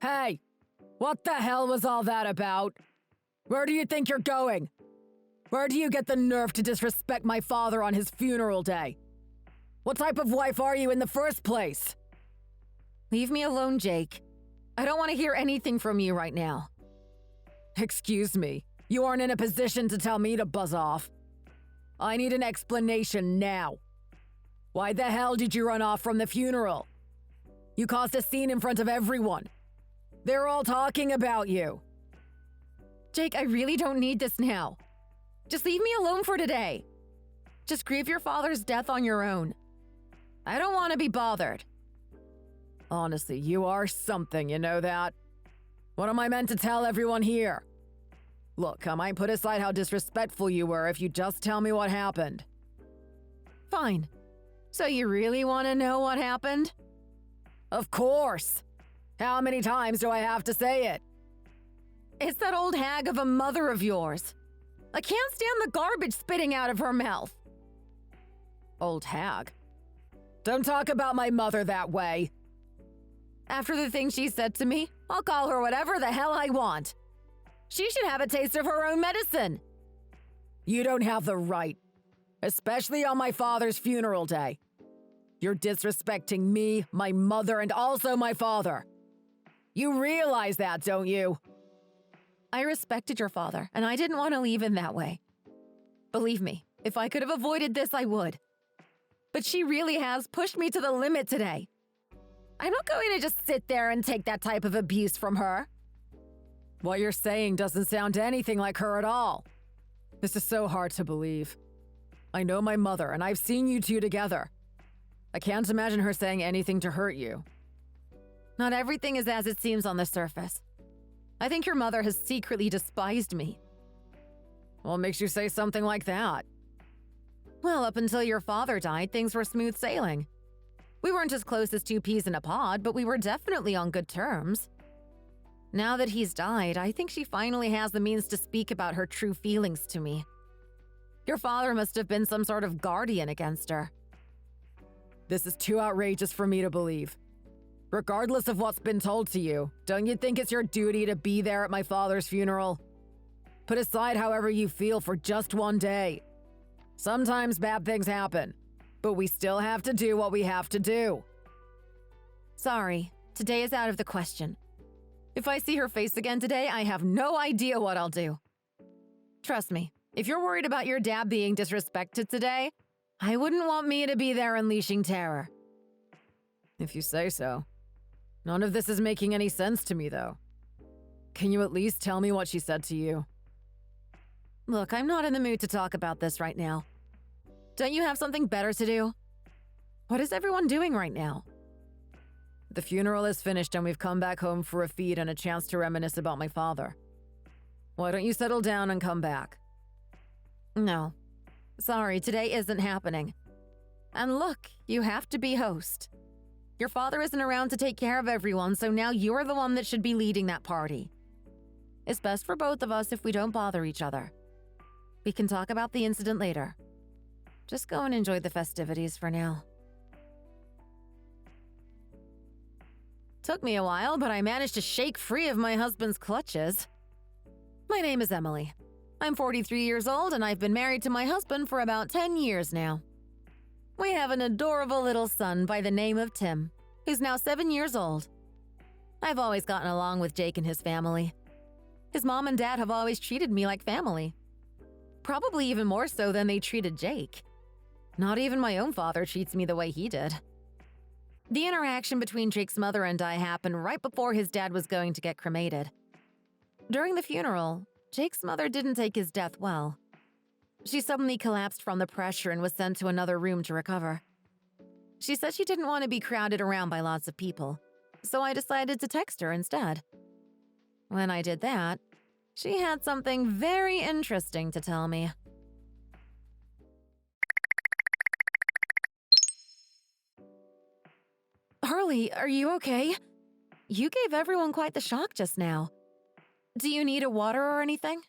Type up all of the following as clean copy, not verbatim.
Hey, what the hell was all that about? Where do you think you're going? Where do you get the nerve to disrespect my father on his funeral day? What type of wife are you in the first place? Leave me alone, Jake. I don't want to hear anything from you right now. Excuse me, you aren't in a position to tell me to buzz off. I need an explanation now. Why the hell did you run off from the funeral? You caused a scene in front of everyone. They're all talking about you. Jake, I really don't need this now. Just leave me alone for today. Just grieve your father's death on your own. I don't want to be bothered. Honestly, you are something, you know that? What am I meant to tell everyone here? Look, I might put aside how disrespectful you were if you just tell me what happened. Fine. So you really want to know what happened? Of course! How many times do I have to say it? It's that old hag of a mother of yours. I can't stand the garbage spitting out of her mouth. Old hag? Don't talk about my mother that way. After the things she said to me, I'll call her whatever the hell I want. She should have a taste of her own medicine. You don't have the right. Especially on my father's funeral day. You're disrespecting me, my mother, and also my father. You realize that, don't you? I respected your father, and I didn't want to leave him that way. Believe me, if I could have avoided this, I would. But she really has pushed me to the limit today. I'm not going to just sit there and take that type of abuse from her. What you're saying doesn't sound anything like her at all. This is so hard to believe. I know my mother, and I've seen you two together. I can't imagine her saying anything to hurt you. Not everything is as it seems on the surface. I think your mother has secretly despised me. What makes you say something like that? Well, up until your father died, things were smooth sailing. We weren't as close as two peas in a pod, but we were definitely on good terms. Now that he's died, I think she finally has the means to speak about her true feelings to me. Your father must have been some sort of guardian against her. This is too outrageous for me to believe. Regardless of what's been told to you, don't you think it's your duty to be there at my father's funeral? Put aside however you feel for just one day. Sometimes bad things happen, but we still have to do what we have to do. Sorry, today is out of the question. If I see her face again today, I have no idea what I'll do. Trust me, if you're worried about your dad being disrespected today, I wouldn't want me to be there unleashing terror. If you say so. None of this is making any sense to me, though. Can you at least tell me what she said to you? Look, I'm not in the mood to talk about this right now. Don't you have something better to do? What is everyone doing right now? The funeral is finished and we've come back home for a feed and a chance to reminisce about my father. Why don't you settle down and come back? No. Sorry, today isn't happening. And look, you have to be host. Your father isn't around to take care of everyone, so now you're the one that should be leading that party. It's best for both of us if we don't bother each other. We can talk about the incident later. Just go and enjoy the festivities for now. Took me a while, but I managed to shake free of my husband's clutches. My name is Emily. I'm 43 years old and I've been married to my husband for about 10 years now. We have an adorable little son by the name of Tim, who's now 7 years old. I've always gotten along with Jake and his family. His mom and dad have always treated me like family. Probably even more so than they treated Jake. Not even my own father treats me the way he did. The interaction between Jake's mother and I happened right before his dad was going to get cremated. During the funeral, Jake's mother didn't take his death well. She suddenly collapsed from the pressure and was sent to another room to recover. She said she didn't want to be crowded around by lots of people, so I decided to text her instead. When I did that, she had something very interesting to tell me. Harley, are you okay? You gave everyone quite the shock just now. Do you need a water or anything?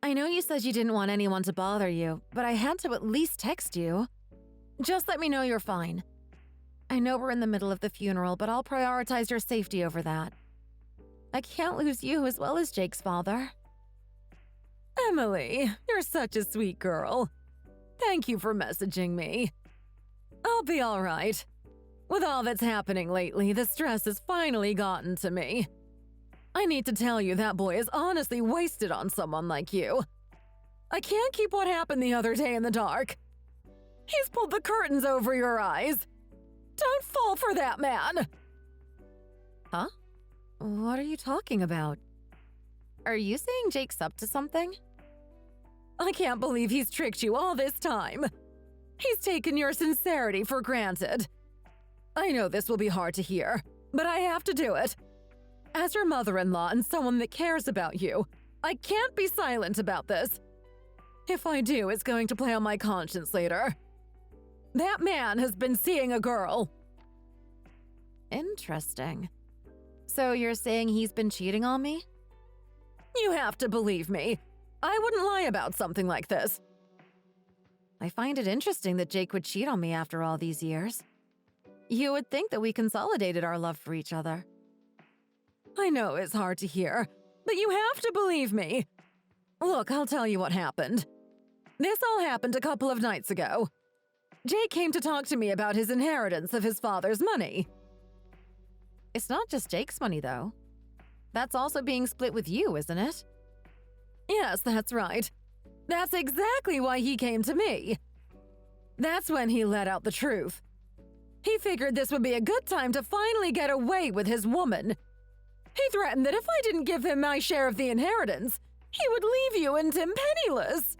I know you said you didn't want anyone to bother you, but I had to at least text you. Just let me know you're fine. I know we're in the middle of the funeral, but I'll prioritize your safety over that. I can't lose you as well as Jake's father. Emily, you're such a sweet girl. Thank you for messaging me. I'll be all right. With all that's happening lately, the stress has finally gotten to me. I need to tell you that boy is honestly wasted on someone like you. I can't keep what happened the other day in the dark. He's pulled the curtains over your eyes. Don't fall for that man. Huh? What are you talking about? Are you saying Jake's up to something? I can't believe he's tricked you all this time. He's taken your sincerity for granted. I know this will be hard to hear, but I have to do it. As your mother-in-law and someone that cares about you, I can't be silent about this. If I do, it's going to play on my conscience later. That man has been seeing a girl. Interesting. So you're saying he's been cheating on me? You have to believe me. I wouldn't lie about something like this. I find it interesting that Jake would cheat on me after all these years. You would think that we consolidated our love for each other. I know it's hard to hear, but you have to believe me. Look, I'll tell you what happened. This all happened a couple of nights ago. Jake came to talk to me about his inheritance of his father's money. It's not just Jake's money, though. That's also being split with you, isn't it? Yes, that's right. That's exactly why he came to me. That's when he let out the truth. He figured this would be a good time to finally get away with his woman. He threatened that if I didn't give him my share of the inheritance, he would leave you and Tim penniless.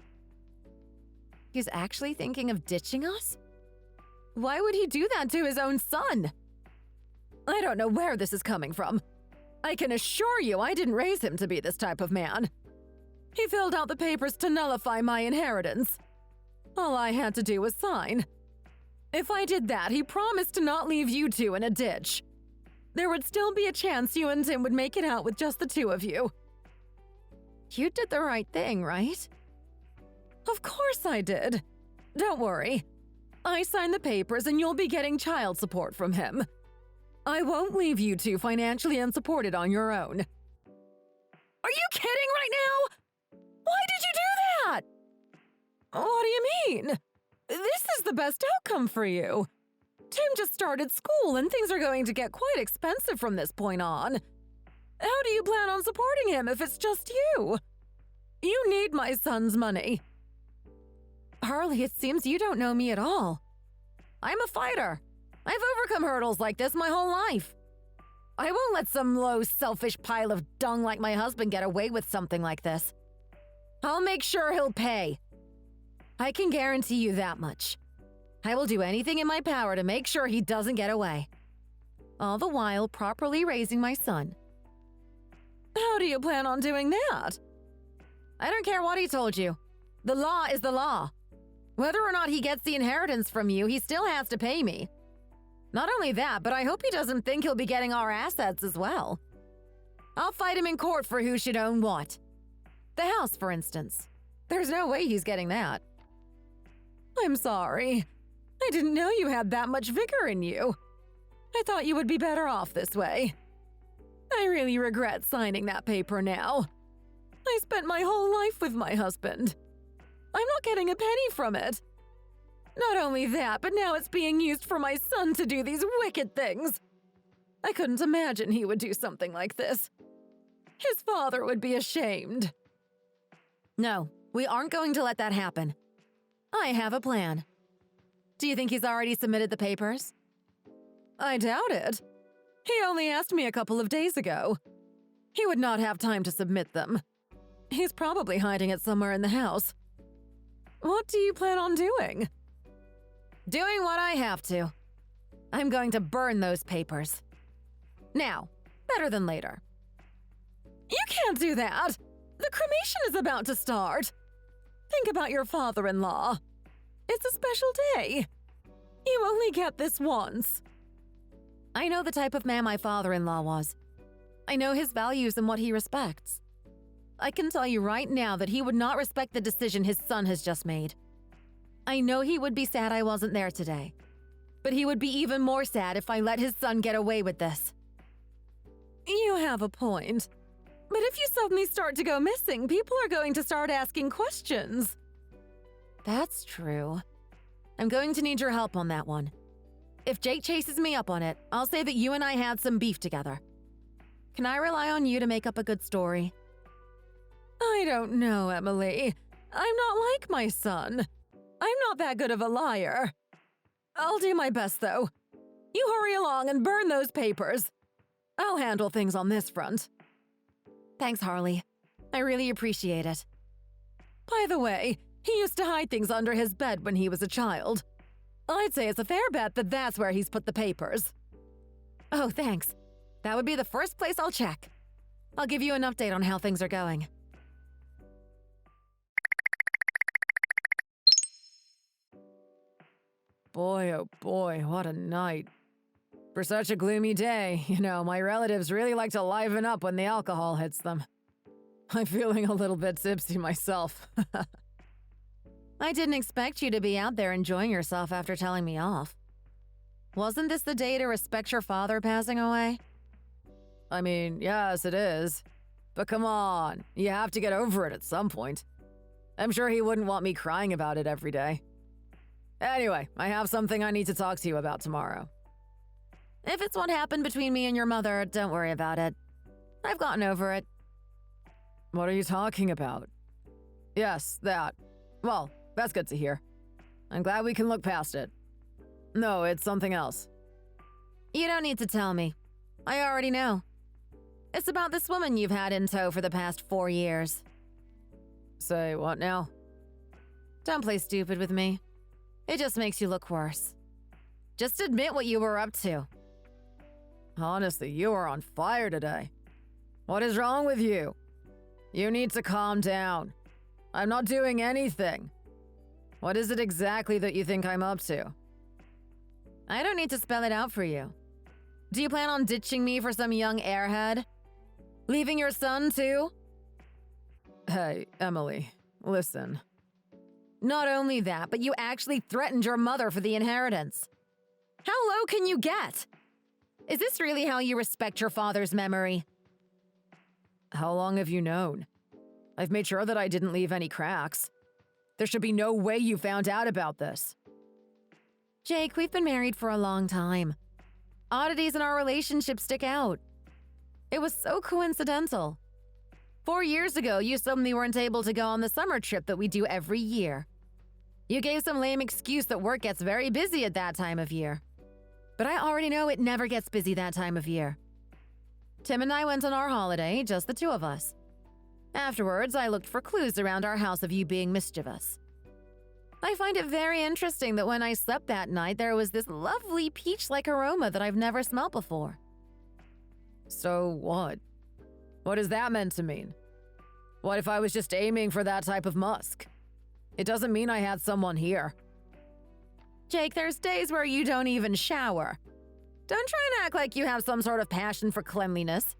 He's actually thinking of ditching us? Why would he do that to his own son? I don't know where this is coming from. I can assure you I didn't raise him to be this type of man. He filled out the papers to nullify my inheritance. All I had to do was sign. If I did that, he promised to not leave you two in a ditch. There would still be a chance you and Tim would make it out with just the two of you. You did the right thing, right? Of course I did. Don't worry. I signed the papers and you'll be getting child support from him. I won't leave you two financially unsupported on your own. Are you kidding right now? Why did you do that? What do you mean? This is the best outcome for you. Tim just started school and things are going to get quite expensive from this point on. How do you plan on supporting him if it's just you? You need my son's money. Harley, it seems you don't know me at all. I'm a fighter. I've overcome hurdles like this my whole life. I won't let some low, selfish pile of dung like my husband get away with something like this. I'll make sure he'll pay. I can guarantee you that much. I will do anything in my power to make sure he doesn't get away. All the while properly raising my son. How do you plan on doing that? I don't care what he told you. The law is the law. Whether or not he gets the inheritance from you, he still has to pay me. Not only that, but I hope he doesn't think he'll be getting our assets as well. I'll fight him in court for who should own what. The house, for instance. There's no way he's getting that. I'm sorry. I didn't know you had that much vigor in you. I thought you would be better off this way. I really regret signing that paper now. I spent my whole life with my husband. I'm not getting a penny from it. Not only that, but now it's being used for my son to do these wicked things. I couldn't imagine he would do something like this. His father would be ashamed. No, we aren't going to let that happen. I have a plan. Do you think he's already submitted the papers? I doubt it. He only asked me a couple of days ago. He would not have time to submit them. He's probably hiding it somewhere in the house. What do you plan on doing? Doing what I have to. I'm going to burn those papers. Now, better than later. You can't do that! The cremation is about to start. Think about your father-in-law. It's a special day. You only get this once. I know the type of man my father-in-law was. I know his values and what he respects. I can tell you right now that he would not respect the decision his son has just made. I know he would be sad I wasn't there today, but he would be even more sad if I let his son get away with this. You have a point. But if you suddenly start to go missing, people are going to start asking questions. That's true. I'm going to need your help on that one. If Jake chases me up on it, I'll say that you and I had some beef together. Can I rely on you to make up a good story? I don't know, Emily. I'm not like my son. I'm not that good of a liar. I'll do my best, though. You hurry along and burn those papers. I'll handle things on this front. Thanks, Harley. I really appreciate it. By the way, he used to hide things under his bed when he was a child. I'd say it's a fair bet that that's where he's put the papers. Oh, thanks. That would be the first place I'll check. I'll give you an update on how things are going. Boy, oh boy, what a night. For such a gloomy day, my relatives really like to liven up when the alcohol hits them. I'm feeling a little bit tipsy myself. I didn't expect you to be out there enjoying yourself after telling me off. Wasn't this the day to respect your father passing away? I mean, yes, it is. But come on, you have to get over it at some point. I'm sure he wouldn't want me crying about it every day. Anyway, I have something I need to talk to you about tomorrow. If it's what happened between me and your mother, don't worry about it. I've gotten over it. What are you talking about? Yes, that. Well, that's good to hear. I'm glad we can look past it. No, it's something else. You don't need to tell me. I already know. It's about this woman you've had in tow for the past 4 years. Say what now? Don't play stupid with me. It just makes you look worse. Just admit what you were up to. Honestly, you are on fire today. What is wrong with you? You need to calm down. I'm not doing anything. What is it exactly that you think I'm up to? I don't need to spell it out for you. Do you plan on ditching me for some young airhead? Leaving your son, too? Hey, Emily, listen. Not only that, but you actually threatened your mother for the inheritance. How low can you get? Is this really how you respect your father's memory? How long have you known? I've made sure that I didn't leave any cracks. There should be no way you found out about this. Jake, we've been married for a long time. Oddities in our relationship stick out. It was so coincidental. 4 years ago, you suddenly weren't able to go on the summer trip that we do every year. You gave some lame excuse that work gets very busy at that time of year. But I already know it never gets busy that time of year. Tim and I went on our holiday, just the two of us. Afterwards, I looked for clues around our house of you being mischievous. I find it very interesting that when I slept that night, there was this lovely peach-like aroma that I've never smelled before. So what? What is that meant to mean? What if I was just aiming for that type of musk? It doesn't mean I had someone here. Jake, there's days where you don't even shower. Don't try and act like you have some sort of passion for cleanliness.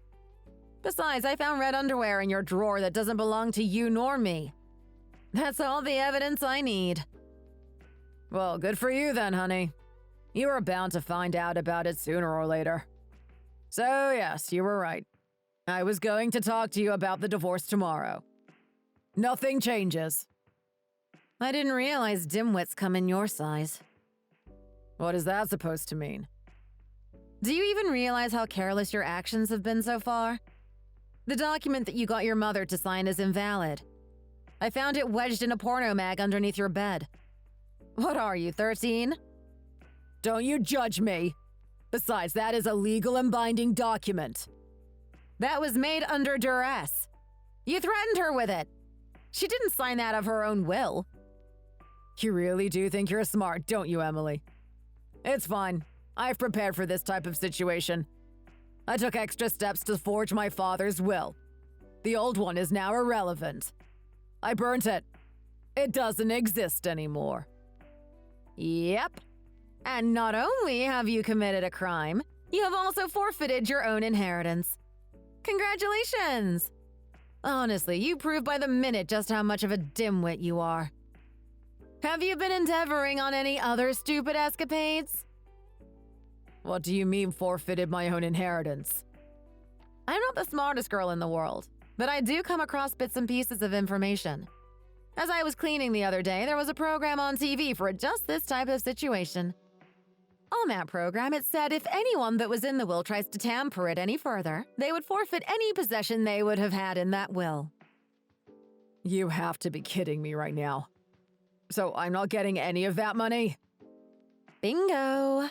Besides, I found red underwear in your drawer that doesn't belong to you nor me. That's all the evidence I need. Well, good for you then, honey. You were bound to find out about it sooner or later. So yes, you were right. I was going to talk to you about the divorce tomorrow. Nothing changes. I didn't realize dimwits come in your size. What is that supposed to mean? Do you even realize how careless your actions have been so far? The document that you got your mother to sign is invalid. I found it wedged in a porno mag underneath your bed. What are you, 13? Don't you judge me. Besides, that is a legal and binding document. That was made under duress. You threatened her with it. She didn't sign that of her own will. You really do think you're smart, don't you, Emily? It's fine. I've prepared for this type of situation. I took extra steps to forge my father's will. The old one is now irrelevant. I burnt it. It doesn't exist anymore. Yep. And not only have you committed a crime, you have also forfeited your own inheritance. Congratulations! Honestly, you prove by the minute just how much of a dimwit you are. Have you been endeavoring on any other stupid escapades? What do you mean forfeited my own inheritance? I'm not the smartest girl in the world, but I do come across bits and pieces of information. As I was cleaning the other day, there was a program on TV for just this type of situation. On that program, it said if anyone that was in the will tries to tamper it any further, they would forfeit any possession they would have had in that will. You have to be kidding me right now. So I'm not getting any of that money? Bingo!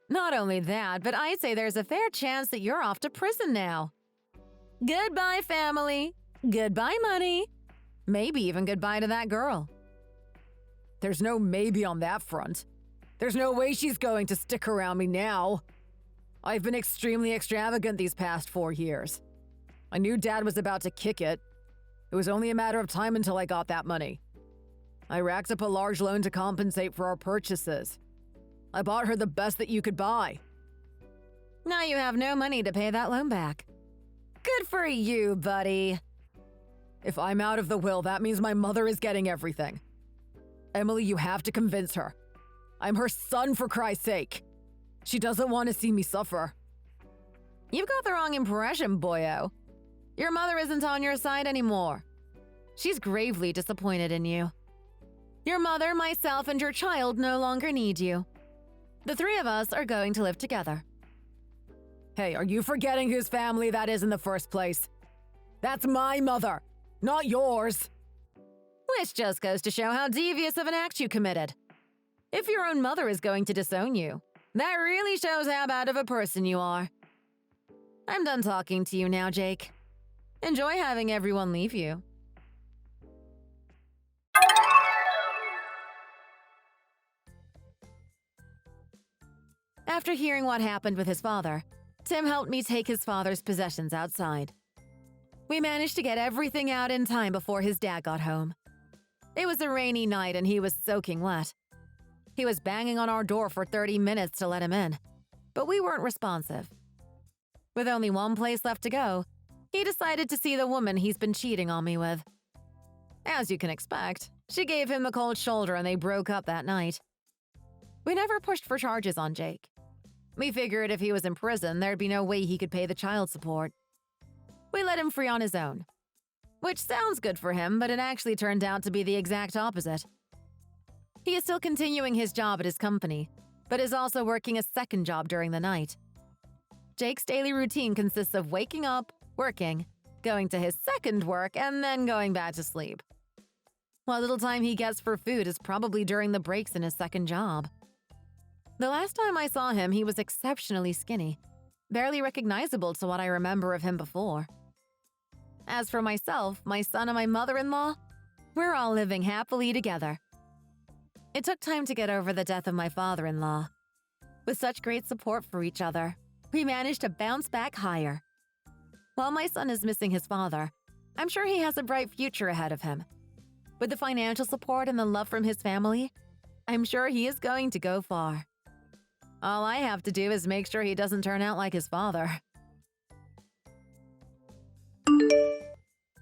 Not only that, but I'd say there's a fair chance that you're off to prison now. Goodbye, family. Goodbye, money. Maybe even goodbye to that girl. There's no maybe on that front. There's no way she's going to stick around me now. I've been extremely extravagant these past 4 years. I knew Dad was about to kick it. It was only a matter of time until I got that money. I racked up a large loan to compensate for our purchases. I bought her the best that you could buy. Now you have no money to pay that loan back. Good for you, buddy. If I'm out of the will, that means my mother is getting everything. Emily, you have to convince her. I'm her son, for Christ's sake. She doesn't want to see me suffer. You've got the wrong impression, boyo. Your mother isn't on your side anymore. She's gravely disappointed in you. Your mother, myself, and your child no longer need you. The 3 of us are going to live together. Hey, are you forgetting whose family that is in the first place? That's my mother, not yours. Which just goes to show how devious of an act you committed. If your own mother is going to disown you, that really shows how bad of a person you are. I'm done talking to you now, Jake. Enjoy having everyone leave you. After hearing what happened with his father, Tim helped me take his father's possessions outside. We managed to get everything out in time before his dad got home. It was a rainy night and he was soaking wet. He was banging on our door for 30 minutes to let him in, but we weren't responsive. With only one place left to go, he decided to see the woman he's been cheating on me with. As you can expect, she gave him the cold shoulder and they broke up that night. We never pushed for charges on Jake. We figured if he was in prison, there'd be no way he could pay the child support. We let him free on his own. Which sounds good for him, but it actually turned out to be the exact opposite. He is still continuing his job at his company, but is also working a second job during the night. Jake's daily routine consists of waking up, working, going to his second work, and then going back to sleep. What little time he gets for food is probably during the breaks in his second job. The last time I saw him, he was exceptionally skinny, barely recognizable to what I remember of him before. As for myself, my son, and my mother-in-law, we're all living happily together. It took time to get over the death of my father-in-law. With such great support for each other, we managed to bounce back higher. While my son is missing his father, I'm sure he has a bright future ahead of him. With the financial support and the love from his family, I'm sure he is going to go far. All I have to do is make sure he doesn't turn out like his father.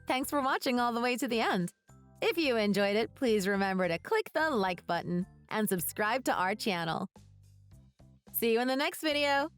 Thanks for watching all the way to the end. If you enjoyed it, please remember to click the like button and subscribe to our channel. See you in the next video!